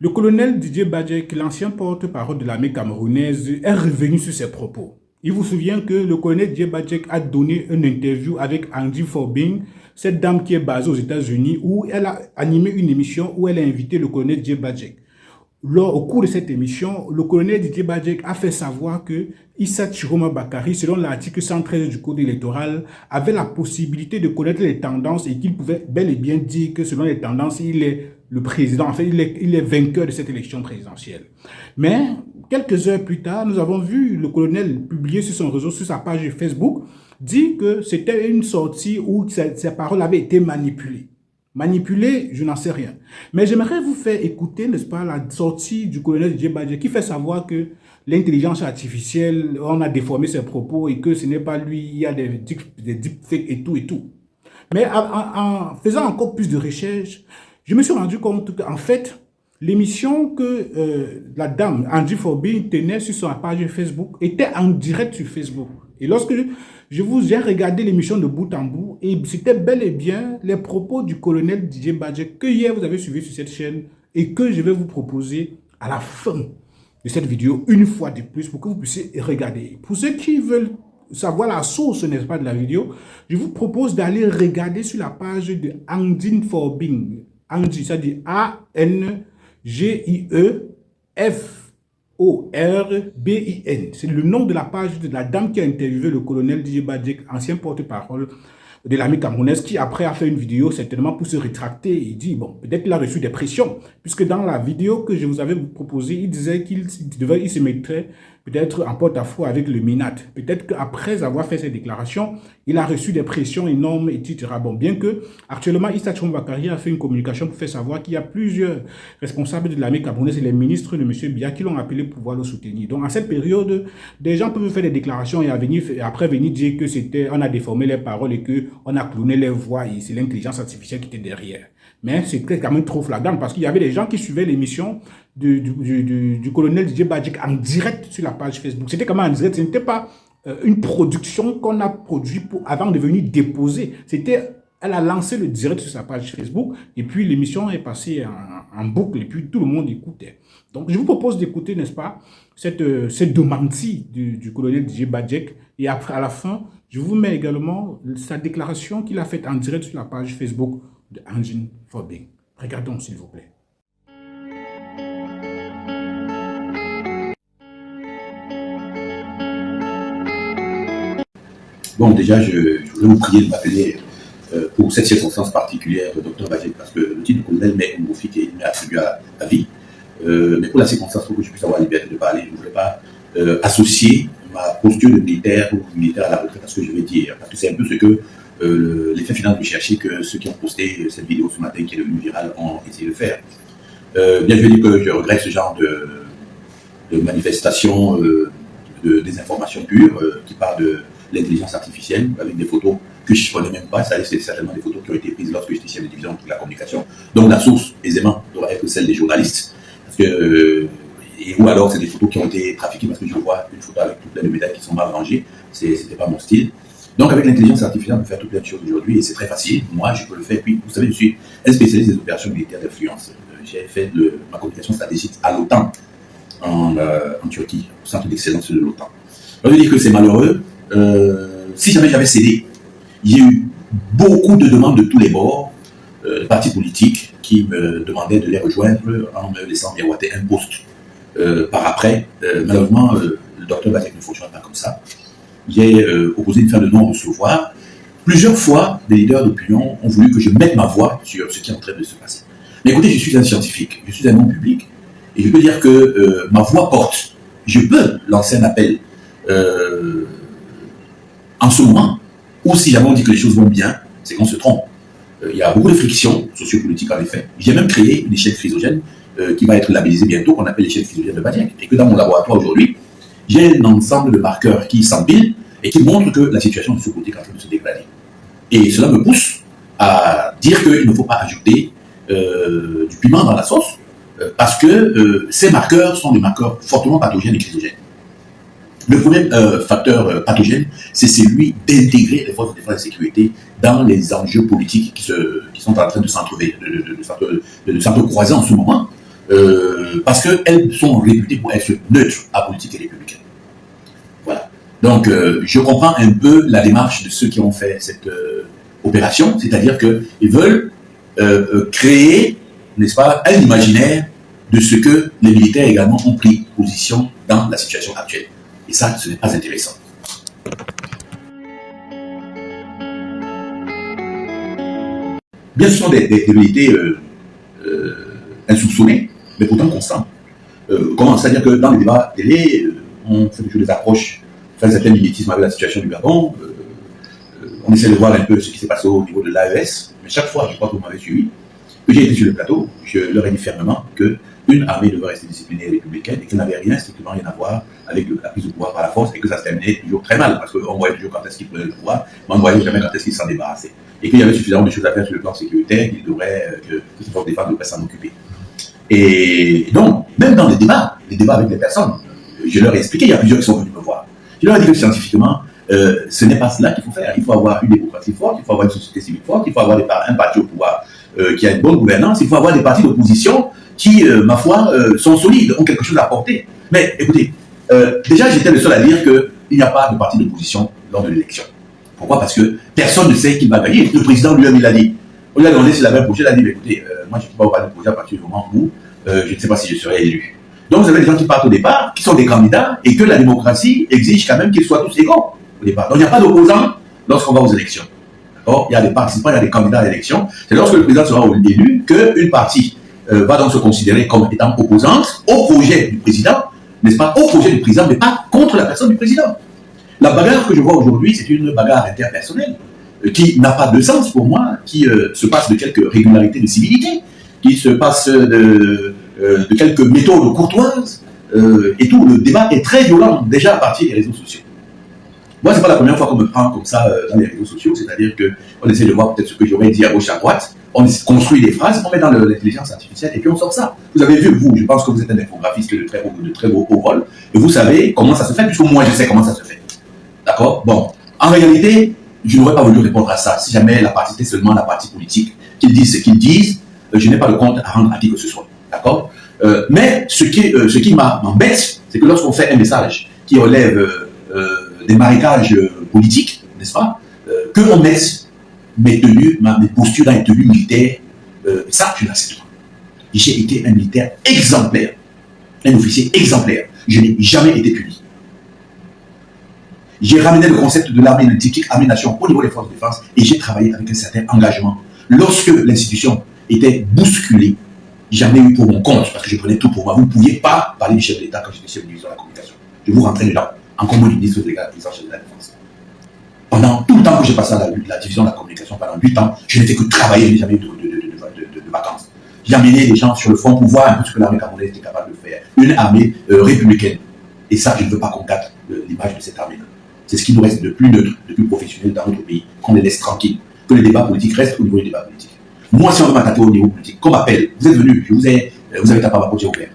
Le colonel Didier Badjek, l'ancien porte-parole de l'armée camerounaise, est revenu sur ses propos. Il vous souvient que le colonel Didier Badjek a donné une interview avec Angie Forbing, cette dame qui est basée aux États-Unis, où elle a animé une émission où elle a invité le colonel Didier Badjek. Au cours de cette émission, le colonel Didier Badjek a fait savoir que Issa Chiroma Bakary, selon l'article 113 du code électoral, avait la possibilité de connaître les tendances et qu'il pouvait bel et bien dire que selon les tendances, il est le président, en fait, il est vainqueur de cette élection présidentielle. Mais quelques heures plus tard, nous avons vu le colonel publier sur son réseau, sur sa page Facebook, dire que c'était une sortie où ses paroles avaient été manipulées. Manipulé, je n'en sais rien. Mais j'aimerais vous faire écouter, n'est-ce pas, la sortie du colonel Didier Badjek qui fait savoir que l'intelligence artificielle, on a déformé ses propos et que ce n'est pas lui, il y a des deepfakes et tout et tout. Mais en faisant encore plus de recherches, je me suis rendu compte qu'en fait, l'émission que la dame, Angie Forbin, tenait sur sa page Facebook était en direct sur Facebook. Et lorsque j'ai regardé l'émission de bout en bout, et c'était bel et bien les propos du colonel Didier Badjek que hier vous avez suivi sur cette chaîne et que je vais vous proposer à la fin de cette vidéo, une fois de plus, pour que vous puissiez regarder. Pour ceux qui veulent savoir la source, n'est-ce pas, de la vidéo, je vous propose d'aller regarder sur la page de Angie Forbin. Angie, ça dit A-N-G-I-E-F-O-R-B-I-N. C'est le nom de la page de la dame qui a interviewé le colonel Didier Badjek, ancien porte-parole de l'armée camerounaise, qui après a fait une vidéo certainement pour se rétracter. Il dit, bon, peut-être qu'il a reçu des pressions, puisque dans la vidéo que je vous avais proposée, il disait qu'il se mettrait peut-être en porte-à-faux avec le MINAT. Peut-être qu'après avoir fait ces déclarations, il a reçu des pressions énormes, etc. Bon, bien que actuellement, Issa Chiroma Bakary a fait une communication pour faire savoir qu'il y a plusieurs responsables de l'armée camerounaise et les ministres de M. Biya qui l'ont appelé pour pouvoir le soutenir. Donc, en cette période, des gens peuvent faire des déclarations et après venir dire que on a déformé les paroles et qu'on a cloné les voix et c'est l'intelligence artificielle qui était derrière. Mais c'était quand même trop flagrant parce qu'il y avait des gens qui suivaient l'émission du colonel Didier Badjek en direct sur la page Facebook. C'était comment en direct? Ce n'était pas une production qu'on a produite avant de venir déposer. Elle a lancé le direct sur sa page Facebook et puis l'émission est passée en boucle et puis tout le monde écoutait. Donc je vous propose d'écouter, n'est-ce pas, cette démentie du colonel Didier Badjek et après à la fin, je vous mets également sa déclaration qu'il a faite en direct sur la page Facebook de Angie Forbin. Regardons s'il vous plaît. Bon, déjà, je voulais vous prier de m'appeler pour cette circonstance particulière, Dr Badjek, parce que le titre de colonel m'est honorifique et il m'est attribué à vie. Mais pour la circonstance, pour que je puisse avoir la liberté de parler, je ne voulais pas associer ma posture de militaire ou militaire à la retraite à ce que je vais dire, parce que c'est un peu ce que l'effet final de chercher que ceux qui ont posté cette vidéo ce matin qui est devenue virale ont essayé de faire. Bien, je vais dire que je regrette ce genre de manifestation de désinformation pure qui part de l'intelligence artificielle avec des photos que je ne connais même pas. C'est certainement des photos qui ont été prises lorsque j'étais chef de division de la communication. Donc la source, aisément, doit être celle des journalistes. Parce que, ou alors c'est des photos qui ont été trafiquées parce que je vois une photo avec tout plein de médailles qui sont mal rangées. Ce n'était pas mon style. Donc avec l'intelligence artificielle, on peut faire tout plein de choses aujourd'hui et c'est très facile. Moi, je peux le faire. Puis, vous savez, je suis un spécialiste des opérations militaires d'influence. J'ai fait ma communication stratégique à l'OTAN, en Turquie, au centre d'excellence de l'OTAN. Je veux dire que c'est malheureux. Si jamais j'avais cédé, il y a eu beaucoup de demandes de tous les bords, de partis politiques qui me demandaient de les rejoindre en me laissant miroiter un poste par après. Malheureusement, le docteur Badjek ne fonctionne pas comme ça. J'ai opposé une fin de non-recevoir. Plusieurs fois, des leaders d'opinion ont voulu que je mette ma voix sur ce qui est en train de se passer. Mais écoutez, je suis un scientifique, je suis un homme public, et je peux dire que ma voix porte. Je peux lancer un appel en ce moment, ou si jamais on dit que les choses vont bien, c'est qu'on se trompe. Il y a beaucoup de frictions sociopolitiques en effet. J'ai même créé une échelle chrysogène qui va être labellisée bientôt, qu'on appelle l'échelle chrysogène de Badjek. Et que dans mon laboratoire aujourd'hui, j'ai un ensemble de marqueurs qui s'empilent et qui montrent que la situation sociopolitique est en train de se dégrader. Et cela me pousse à dire qu'il ne faut pas ajouter du piment dans la sauce, parce que ces marqueurs sont des marqueurs fortement pathogènes et chrysogènes. Le premier facteur pathogène, c'est celui d'intégrer les forces de défense et de sécurité dans les enjeux politiques qui sont en train de s'entrecroiser en ce moment. parce qu'elles sont réputées pour être neutres, apolitiques et républicaines. Voilà. Donc, je comprends un peu la démarche de ceux qui ont fait cette opération, c'est-à-dire qu'ils veulent créer, n'est-ce pas, un imaginaire de ce que les militaires également ont pris position dans la situation actuelle. Et ça, ce n'est pas intéressant. Bien, ce sont des vérités insoupçonnées, mais pourtant constantes. Comment? C'est-à-dire que dans les débats télé, on fait toujours des approches, on fait un certain mimétisme avec la situation du Gabon, on essaie de voir un peu ce qui s'est passé au niveau de l'AES, mais chaque fois, je crois que vous m'avez suivi, que j'ai été sur le plateau, je leur ai dit fermement qu'une armée devait rester disciplinée et républicaine et qu'elle n'avait strictement rien à voir avec la prise de pouvoir par la force et que ça se terminait toujours très mal, parce qu'on voyait toujours quand est-ce qu'ils prenaient le pouvoir, mais on ne voyait jamais quand est-ce qu'ils s'en débarrassaient. Et qu'il y avait suffisamment de choses à faire sur le plan sécuritaire qu'il devrait, que ces forces défense devraient s'en occuper. Et donc, même dans les débats avec les personnes, je leur ai expliqué, il y a plusieurs qui sont venus me voir. Je leur ai dit que scientifiquement, ce n'est pas cela qu'il faut faire. Il faut avoir une démocratie forte, il faut avoir une société civile forte, il faut avoir un parti au pouvoir qui a une bonne gouvernance, il faut avoir des partis d'opposition qui, ma foi, sont solides, ont quelque chose à apporter. Mais écoutez, déjà j'étais le seul à dire qu'il n'y a pas de parti d'opposition lors de l'élection. Pourquoi? Parce que personne ne sait qui va gagner. Le président lui-même, il a dit. On lui a demandé s'il avait un projet, il a dit, mais écoutez, moi je ne peux pas avoir de projet à partir du moment où je ne sais pas si je serai élu. Donc vous avez des gens qui partent au départ, qui sont des candidats, et que la démocratie exige quand même qu'ils soient tous égaux au départ. Donc il n'y a pas d'opposants lorsqu'on va aux élections. D'accord? Il y a des participants, il y a des candidats à l'élection. C'est lorsque le président sera élu qu'une partie va donc se considérer comme étant opposante au projet du président, n'est-ce pas? Au projet du président, mais pas contre la personne du président. La bagarre que je vois aujourd'hui, c'est une bagarre interpersonnelle qui n'a pas de sens pour moi, qui se passe de quelques régularités de civilité, qui se passe de quelques méthodes courtoises, et tout. Le débat est très violent déjà à partir des réseaux sociaux. Moi, c'est pas la première fois qu'on me prend comme ça dans les réseaux sociaux, c'est-à-dire qu'on essaie de voir peut-être ce que j'aurais dit à gauche, à droite, on construit des phrases, on met dans l'intelligence artificielle et puis on sort ça. Vous avez vu, vous, je pense que vous êtes un infographiste de très haut rôle, et vous savez comment ça se fait, puisque moi je sais comment ça se fait. D'accord? Bon, en réalité, je n'aurais pas voulu répondre à ça. Si jamais la partie était seulement la partie politique, qu'ils disent ce qu'ils disent, je n'ai pas de compte à rendre à qui que ce soit. D'accord? Mais ce qui m'embête, c'est que lorsqu'on fait un message qui relève des marécages politiques, n'est-ce pas, qu'on mette mes postures dans les tenues militaires, ça, je n'accepte pas. J'ai été un militaire exemplaire, un officier exemplaire. Je n'ai jamais été puni. J'ai ramené le concept de l'armée typique armée-nation au niveau des forces de défense et j'ai travaillé avec un certain engagement. Lorsque l'institution était bousculée, j'en ai eu pour mon compte, parce que je prenais tout pour moi. Vous ne pouviez pas parler du chef de l'État quand j'étais chef de division de la communication. Je vous rentrais dedans, en commun du ministre de l'État, président chef de la défense. Pendant tout le temps que j'ai passé à la division de la communication, pendant 8 ans, je n'ai fait que travailler, je n'ai jamais eu de vacances. J'ai amené les gens sur le front pour voir un peu ce que l'armée camerounaise était capable de faire. Une armée républicaine. Et ça, je ne veux pas qu'on gâte l'image de cette armée-là. C'est ce qui nous reste de plus neutre, de plus professionnel dans notre pays, qu'on les laisse tranquilles, que les débats politiques restent au niveau des débats politiques. Moi, si on veut m'attaquer au niveau politique, qu'on m'appelle, vous êtes venu, vous avez tapé à ma porte, j'ai ouvert.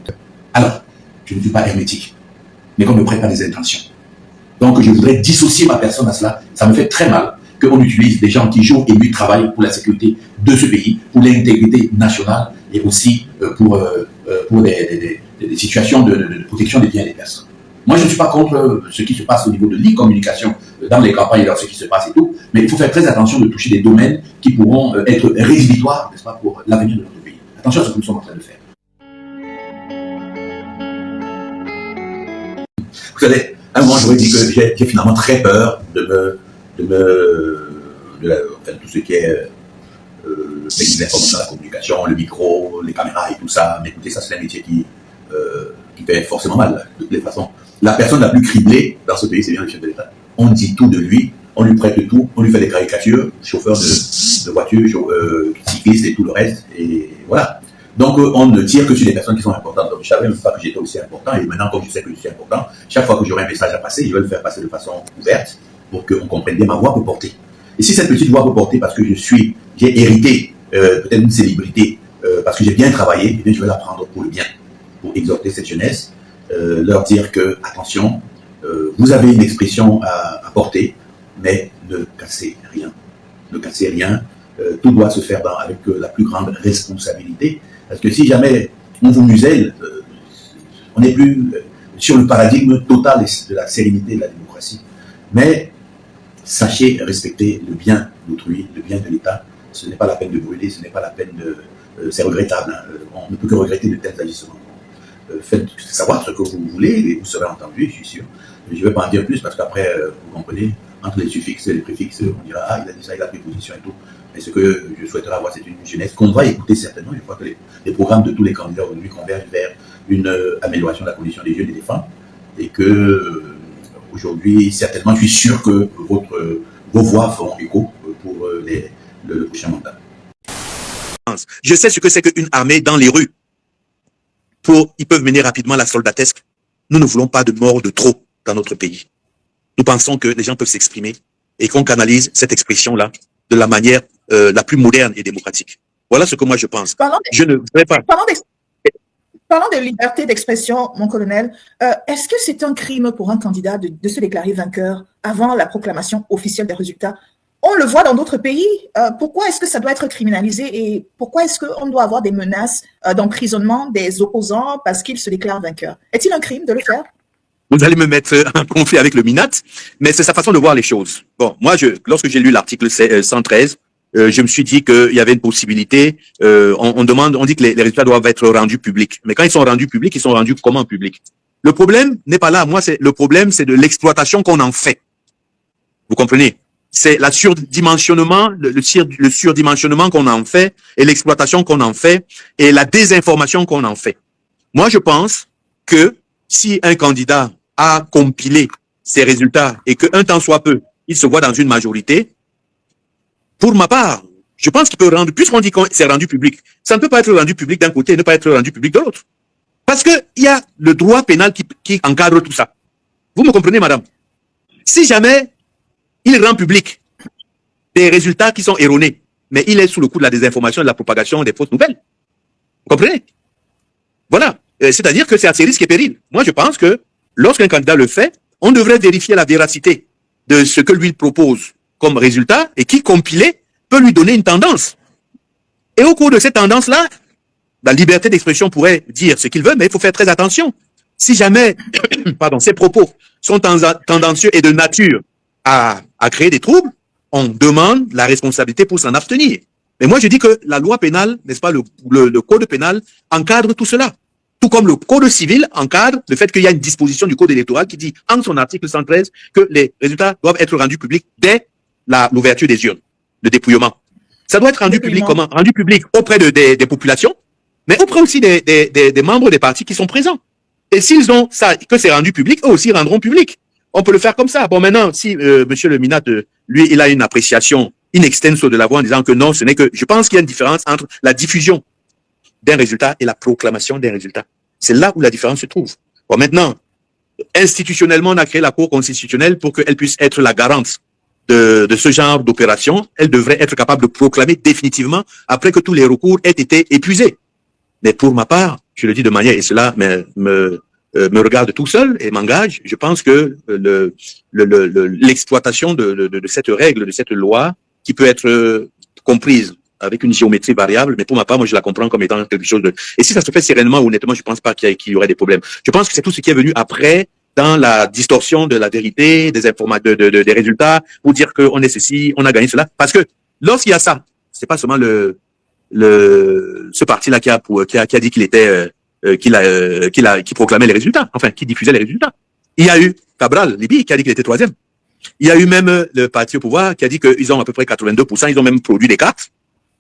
Alors, je ne suis pas hermétique, mais qu'on ne me prête pas des intentions. Donc, je voudrais dissocier ma personne à cela. Ça me fait très mal qu'on utilise des gens qui jour et nuit travaillent pour la sécurité de ce pays, pour l'intégrité nationale et aussi pour des situations de protection des biens des personnes. Moi, je ne suis pas contre ce qui se passe au niveau de l'e-communication dans les campagnes et dans ce qui se passe et tout, mais il faut faire très attention de toucher des domaines qui pourront être rédhibitoires, n'est-ce pas, pour l'avenir de notre pays. Attention à ce que nous sommes en train de faire. Vous savez, à un moment, j'aurais dit que j'ai finalement très peur de tout ce qui est l'information, la communication, le micro, les caméras et tout ça. Mais écoutez, ça, c'est un métier qui fait forcément mal, de toutes les façons. La personne la plus criblée dans ce pays, c'est bien le chef de l'État. On dit tout de lui, on lui prête tout, on lui fait des caricatures, chauffeur de voiture, cycliste et tout le reste, et voilà. Donc on ne tire que sur les personnes qui sont importantes. Donc je savais même pas que j'étais aussi important, et maintenant comme je sais que je suis important, chaque fois que j'aurai un message à passer, je vais le faire passer de façon ouverte, pour qu'on comprenne bien ma voix peut porter. Et si cette petite voix peut porter parce que j'ai hérité peut-être une célébrité, parce que j'ai bien travaillé, eh bien je vais la prendre pour le bien, pour exhorter cette jeunesse, leur dire que, attention, vous avez une expression à porter, mais ne cassez rien. Ne cassez rien. Tout doit se faire avec la plus grande responsabilité. Parce que si jamais on vous muselle, On n'est plus sur le paradigme total de la sérénité de la démocratie. Mais sachez respecter le bien d'autrui, le bien de l'État. Ce n'est pas la peine de brûler, ce n'est pas la peine de... c'est regrettable. Hein. On ne peut que regretter de tels agissements. Faites savoir ce que vous voulez et vous serez entendu, je suis sûr. Je ne vais pas en dire plus parce qu'après, vous comprenez, entre les suffixes et les préfixes, on dira, ah, il a dit ça, il a pris position et tout. Mais ce que je souhaiterais avoir, c'est une jeunesse qu'on va écouter certainement. Je crois que les programmes de tous les candidats aujourd'hui convergent vers une amélioration de la condition des jeunes et des femmes. Et que, aujourd'hui, certainement, je suis sûr que vos voix feront écho pour le prochain mandat. Je sais ce que c'est qu'une armée dans les rues. Ils peuvent mener rapidement la soldatesque. Nous ne voulons pas de morts de trop dans notre pays. Nous pensons que les gens peuvent s'exprimer et qu'on canalise cette expression-là de la manière la plus moderne et démocratique. Voilà ce que moi je pense. Je ne vais pas... Parlons de liberté d'expression, mon colonel. Est-ce que c'est un crime pour un candidat de se déclarer vainqueur avant la proclamation officielle des résultats? On le voit dans d'autres pays. Pourquoi est-ce que ça doit être criminalisé et pourquoi est-ce qu'on doit avoir des menaces d'emprisonnement des opposants parce qu'ils se déclarent vainqueurs? Est-il un crime de le faire? Vous allez me mettre en conflit avec le MINAT, mais c'est sa façon de voir les choses. Bon, moi, lorsque j'ai lu l'article 113, je me suis dit qu'il y avait une possibilité. On dit que les résultats doivent être rendus publics. Mais quand ils sont rendus publics, ils sont rendus comment publics? Le problème n'est pas là. Moi, le problème, c'est de l'exploitation qu'on en fait. Vous comprenez? C'est le surdimensionnement qu'on en fait et l'exploitation qu'on en fait et la désinformation qu'on en fait. Moi, je pense que si un candidat a compilé ses résultats et qu'un temps soit peu, il se voit dans une majorité, pour ma part, je pense qu'il peut rendre, puisqu'on dit que c'est rendu public, ça ne peut pas être rendu public d'un côté et ne pas être rendu public de l'autre. Parce qu'il y a le droit pénal qui encadre tout ça. Vous me comprenez, madame? Si jamais il rend public des résultats qui sont erronés, mais il est sous le coup de la désinformation et de la propagation des fausses nouvelles. Vous comprenez? Voilà. C'est-à-dire que c'est à ses risques et périls. Moi, je pense que lorsqu'un candidat le fait, on devrait vérifier la véracité de ce que lui propose comme résultat et qui, compilé, peut lui donner une tendance. Et au cours de cette tendance-là, la liberté d'expression pourrait dire ce qu'il veut, mais il faut faire très attention. Si jamais ces propos sont tendancieux et de nature à créer des troubles, on demande la responsabilité pour s'en abstenir. Mais moi, je dis que la loi pénale, n'est-ce pas, le code pénal encadre tout cela. Tout comme le code civil encadre le fait qu'il y a une disposition du code électoral qui dit, en son article 113, que les résultats doivent être rendus publics dès l'ouverture des urnes, le dépouillement. Ça doit être rendu public comment? Rendu public auprès des populations, mais auprès aussi des membres des partis qui sont présents. Et s'ils ont ça, que c'est rendu public, eux aussi rendront public. On peut le faire comme ça. Bon, maintenant, si monsieur le Minat, lui, il a une appréciation in extenso de la voix en disant que non, ce n'est que... Je pense qu'il y a une différence entre la diffusion d'un résultat et la proclamation d'un résultat. C'est là où la différence se trouve. Bon, maintenant, institutionnellement, on a créé la Cour constitutionnelle pour qu'elle puisse être la garante de ce genre d'opération. Elle devrait être capable de proclamer définitivement après que tous les recours aient été épuisés. Mais pour ma part, je le dis de manière, et cela me regarde tout seul et m'engage, je pense que l'exploitation de cette règle, de cette loi, qui peut être comprise avec une géométrie variable, mais pour ma part, moi, je la comprends comme étant quelque chose de... Et si ça se fait sereinement, honnêtement, je pense pas qu'il y aurait des problèmes. Je pense que c'est tout ce qui est venu après, dans la distorsion de la vérité, des des résultats, pour dire qu'on est ceci, on a gagné cela. Parce que lorsqu'il y a ça, c'est pas seulement ce parti-là qui a dit qu'il était, qui proclamait les résultats, enfin, qui diffusait les résultats. Il y a eu Cabral, Libye, qui a dit qu'il était troisième. Il y a eu même le parti au pouvoir qui a dit qu'ils ont à peu près 82%, ils ont même produit des cartes.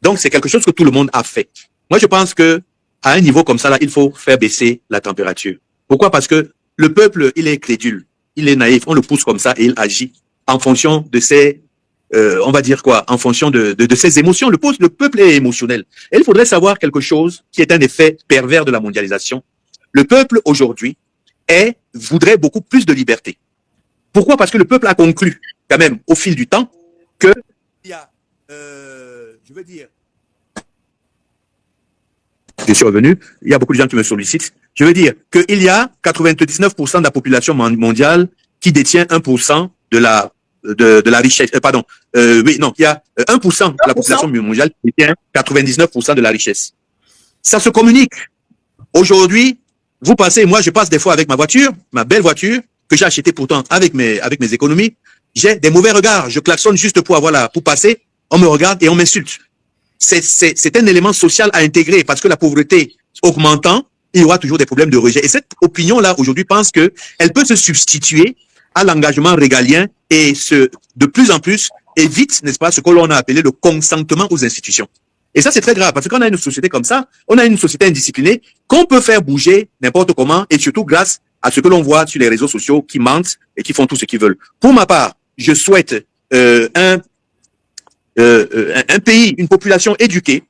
Donc, c'est quelque chose que tout le monde a fait. Moi, je pense que à un niveau comme ça, là, il faut faire baisser la température. Pourquoi? Parce que le peuple, il est crédule, il est naïf, on le pousse comme ça et il agit en fonction de ses, on va dire quoi, en fonction de ses émotions. Le peuple est émotionnel. Et il faudrait savoir quelque chose qui est un effet pervers de la mondialisation. Le peuple, aujourd'hui, voudrait beaucoup plus de liberté. Pourquoi? Parce que le peuple a conclu, quand même, au fil du temps, que il y a, je veux dire, je suis revenu, il y a beaucoup de gens qui me sollicitent. Je veux dire qu'il y a 99% de la population mondiale qui détient 1% de la richesse. Il y a 1% de la population mondiale qui détient 99% de la richesse. Ça se communique. Aujourd'hui, Vous passez, moi je passe des fois avec ma voiture, ma belle voiture, que j'ai achetée pourtant avec mes économies, j'ai des mauvais regards. Je klaxonne juste pour passer, on me regarde et on m'insulte. C'est un élément social à intégrer parce que la pauvreté augmentant, il y aura toujours des problèmes de rejet. Et cette opinion-là, aujourd'hui, pense qu'elle peut se substituer à l'engagement régalien et de plus en plus évite, n'est-ce pas, ce que l'on a appelé le consentement aux institutions. Et ça, c'est très grave parce qu'on a une société comme ça, on a une société indisciplinée qu'on peut faire bouger n'importe comment et surtout grâce à ce que l'on voit sur les réseaux sociaux qui mentent et qui font tout ce qu'ils veulent. Pour ma part, je souhaite un pays, une population éduquée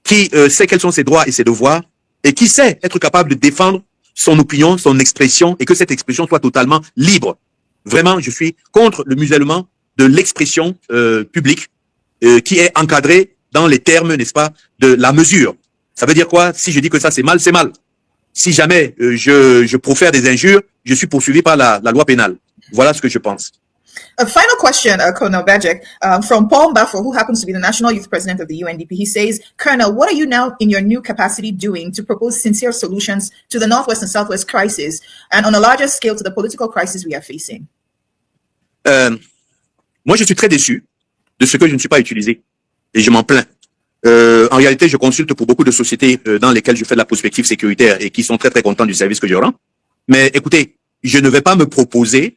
qui sait quels sont ses droits et ses devoirs et qui sait être capable de défendre son opinion, son expression et que cette expression soit totalement libre. Vraiment, je suis contre le musellement de l'expression publique qui est encadrée dans les termes, n'est-ce pas, de la mesure. Ça veut dire quoi? Si je dis que ça c'est mal, c'est mal. Si jamais je profère des injures, je suis poursuivi par la loi pénale. Voilà ce que je pense. A final question, Colonel Bajek, from Paul Mbafo, who happens to be the National Youth President of the UNDP. He says, Colonel, what are you now in your new capacity doing to propose sincere solutions to the Northwest and Southwest crisis and on a larger scale to the political crisis we are facing? Moi, je suis très déçu de ce que je ne suis pas utilisé et je m'en plains. En réalité, je consulte pour beaucoup de sociétés dans lesquelles je fais de la prospective sécuritaire et qui sont très très contents du service que je rends. Mais écoutez, je ne vais pas me proposer.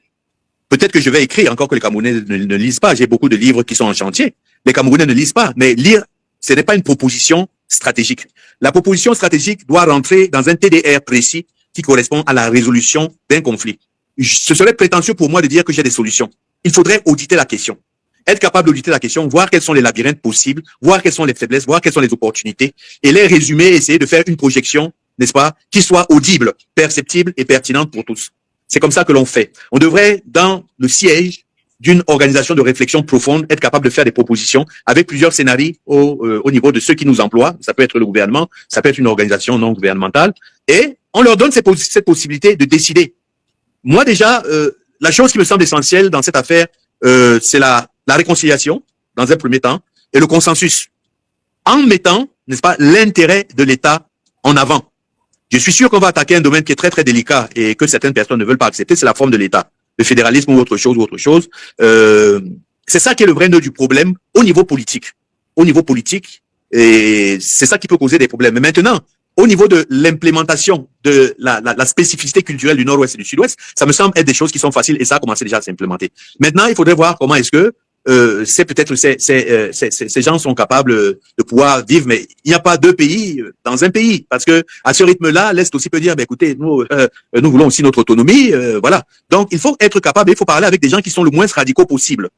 Peut-être que je vais écrire, encore que les Camerounais ne lisent pas. J'ai beaucoup de livres qui sont en chantier. Les Camerounais ne lisent pas. Mais lire, ce n'est pas une proposition stratégique. La proposition stratégique doit rentrer dans un TDR précis qui correspond à la résolution d'un conflit. Ce serait prétentieux pour moi de dire que j'ai des solutions. Il faudrait auditer la question. Être capable d'auditer la question, voir quels sont les labyrinthes possibles, voir quelles sont les faiblesses, voir quelles sont les opportunités, et les résumer, essayer de faire une projection, n'est-ce pas, qui soit audible, perceptible et pertinente pour tous. C'est comme ça que l'on fait. On devrait, dans le siège d'une organisation de réflexion profonde, être capable de faire des propositions avec plusieurs scénarios au niveau de ceux qui nous emploient. Ça peut être le gouvernement, ça peut être une organisation non gouvernementale, et on leur donne cette possibilité de décider. Moi déjà, la chose qui me semble essentielle dans cette affaire, c'est la réconciliation, dans un premier temps, et le consensus, en mettant, n'est-ce pas, l'intérêt de l'État en avant. Je suis sûr qu'on va attaquer un domaine qui est très très délicat et que certaines personnes ne veulent pas accepter, c'est la forme de l'État, le fédéralisme ou autre chose. C'est ça qui est le vrai nœud du problème au niveau politique. Au niveau politique, et c'est ça qui peut causer des problèmes. Mais maintenant, au niveau de l'implémentation de la spécificité culturelle du Nord-Ouest et du Sud-Ouest, ça me semble être des choses qui sont faciles et ça a commencé déjà à s'implémenter. Maintenant, il faudrait voir comment est-ce que ces gens sont capables de pouvoir vivre, mais il n'y a pas deux pays dans un pays, parce que à ce rythme-là, l'Est aussi peut dire, ben écoutez, nous voulons aussi notre autonomie, voilà. Donc, il faut être capable, il faut parler avec des gens qui sont le moins radicaux possible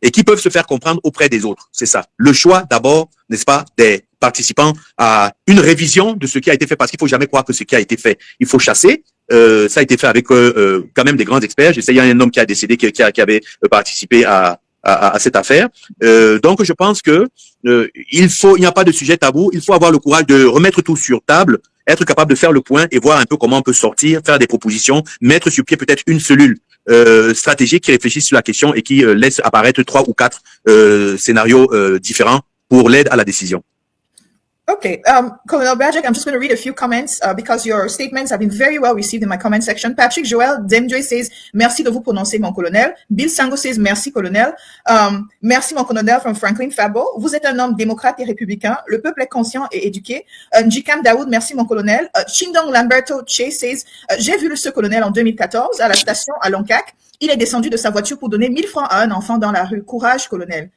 et qui peuvent se faire comprendre auprès des autres. C'est ça. Le choix, d'abord, n'est-ce pas, des participants à une révision de ce qui a été fait, parce qu'il faut jamais croire que ce qui a été fait, il faut chasser. Ça a été fait avec quand même des grands experts. Il y a un homme qui a décédé, qui avait participé à cette affaire. Donc, je pense que il n'y a pas de sujet tabou. Il faut avoir le courage de remettre tout sur table, être capable de faire le point et voir un peu comment on peut sortir, faire des propositions, mettre sur pied peut-être une cellule stratégique qui réfléchit sur la question et qui laisse apparaître 3 ou 4 scénarios différents pour l'aide à la décision. Okay, Colonel Bajek, I'm just going to read a few comments because your statements have been very well received in my comment section. Patrick Joel Demjoy says, merci de vous prononcer, mon colonel. Bill Sango says, merci, colonel. Merci, mon colonel, from Franklin Fabo. Vous êtes un homme démocrate et républicain. Le peuple est conscient et éduqué. Njikam Daoud, merci, mon colonel. Chindong Lamberto Che says, j'ai vu ce colonel en 2014 à la station à Loncac. Il est descendu de sa voiture pour donner 1000 francs à un enfant dans la rue. Courage, colonel.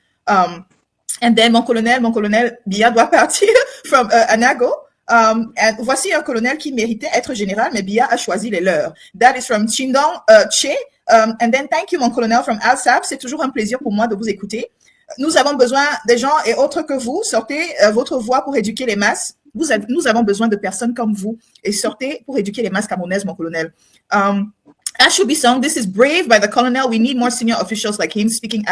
And then mon colonel Bia doit partir from Anago. And voici un colonel qui méritait être général, mais Bia a choisi les leurs. That is from Chindong Che. And then thank you, mon colonel, from Al-Sab. C'est toujours un plaisir pour moi de vous écouter. Nous avons besoin des gens et autres que vous. Sortez votre voix pour éduquer les masses. Nous avons besoin de personnes comme vous. Et sortez pour éduquer les masses camerounaises, mon colonel. Ashubi Song, this is brave by the colonel. We need more senior officials like him speaking